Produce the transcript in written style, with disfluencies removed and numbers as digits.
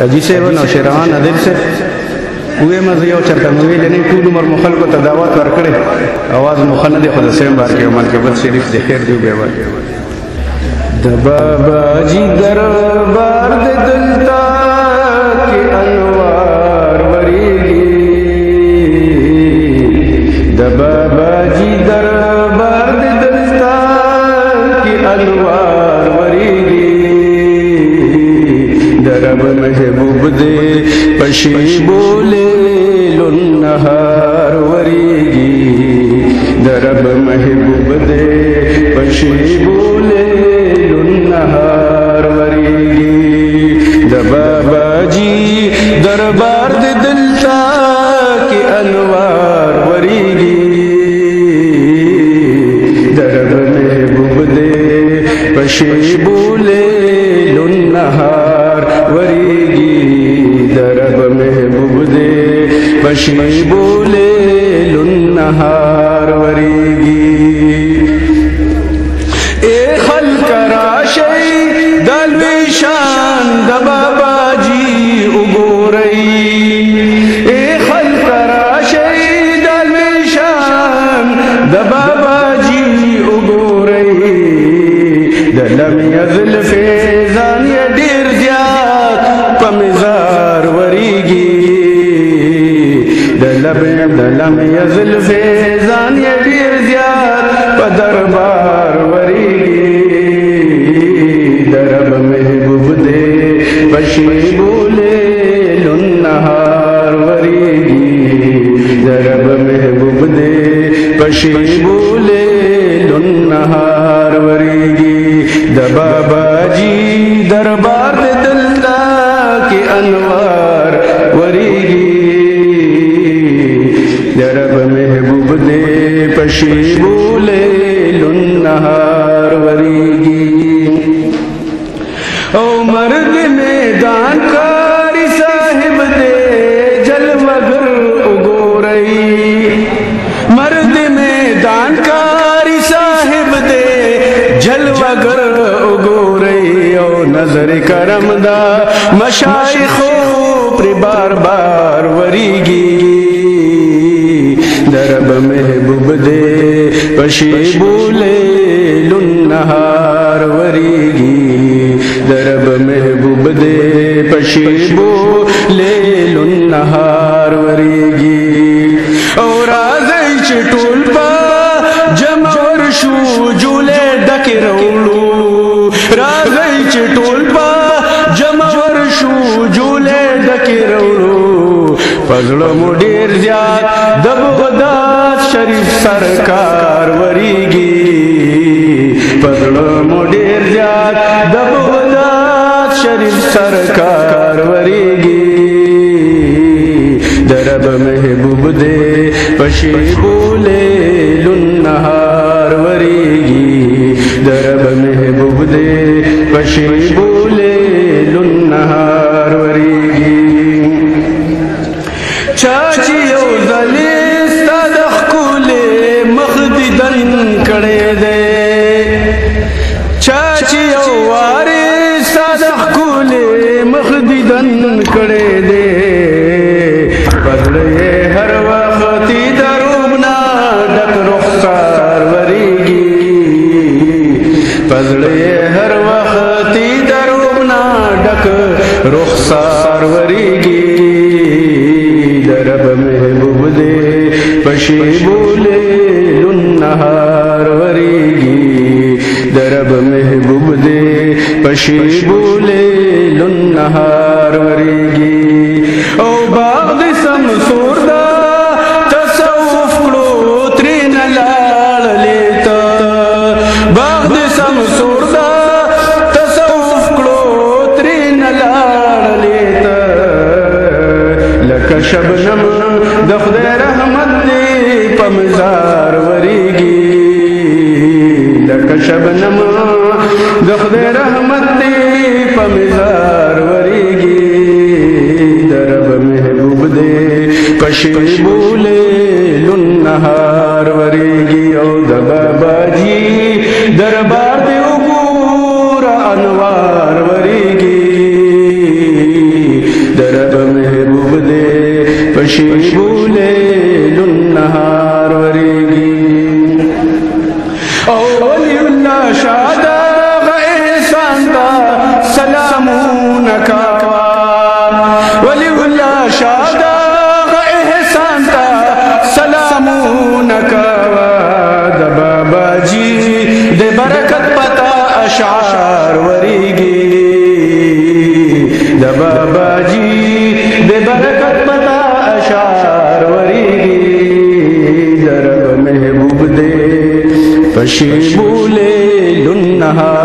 اجي صاحب نوشیروان عادل صاحب وې مزه یو چرته مې ویلې نه ټول عمر مو خلکو ته دعوت ورکړې اواز مو ښه نه دی خو د سیم بار کې یو منقبت شریف د خیر دی بیا وایي د بابا جي دربار د دلتا کې انوار ورېږي د بابا جي دربار د دلتا کې انوار ورېږي درب محبوب دې پشي بولے لنهار ورېږي درب محبوب دې پشي بولے لنهار ورېږي د بابا جي دربار د دلتا کې انوار ورېږي درب محبوب دې پشي بولے لنهار ورېږي درب محبوب دې پشي بولے لنهار ورېږي اے خلق راشي دلوي شان د بابا جي وګورئ اے خلق راشي دلوي شان د بابا جي وګورئ د لم يزل فیضان ډیر زیات په مزار ورېږي د لم يزل فیضان ډیر زیات په دربار ورېږي درب محبوب دې پشي بولے لنهار ورېږي درب محبوب دې پشي بولے لنهار ورېږي د بابا جي دربار د دلتا کې انوار ورېږي درب محبوب دې پشي بولے لنهار ورېږي او مرد میدان کاری صاحب دې جلوگر وګورئ مرد میدان کاری صاحب دې جلوگر وګورئ او نظر کرم دا مشایخو پر بار بار ورېږي درب محبوب دې پشي بولے لنهار ورېږي درب محبوب دې پشي بولے لنهار ورېږي او راځي چې ټول په جمع ورشو جولې ډکې راوړو راځي چې ټول په جمع ورشو جولې ډکې راوړو پزړه مو ډیر زیات د بغداد شریف سرکار ورېږي پزړه مو ډیر زیات د بغداد شریف سرکار ورېږي درب محبوب دې پشي بولے لنهار ورېږي درب محبوب دې پشي بولے لنهار ورېږي چاچی یو ځلې ستا د ښکلې مخ دیدن کړی دی چاچی یو وارې ستا د ښکلې مخ دیدن کړی دی پزړه یې هر وخت د روب نه ډک رخسار ورېږي پزړه یې هر وخت د روب نه ډک رخسار ورېږي درب محبوب دې پشي بولے لنهار ورېږي درب محبوب دې پشي بولے لنهار ورېږي او باغ دې سمسور دا تصوف کړو ترېنه لاړلې ته باغ دې سمسور دا تصوف کړو ترېنه لاړلې ته لکه شبنم د خدای رحمت دې په مزار ورېږي لکه شبنم د خدای رحمت دې په مزار ورېږي درب محبوب دې پشي بولے لنهار ورېږي او د بابا جي دربار دې وګوره انوار ورېږي दरब महबूब दे पशीबूले लुन्नहार वरेगी ओ वलीउल्लाह शादा एहसान का सलामून का वलीउल्लाह शादा एहसान का सलामून का बाबा जी दे बरकत पता अशार वरीगी बाबा जी दे बरकत पता अशार वरीगी दरब महबूब दे पशीबूले लुन्नहार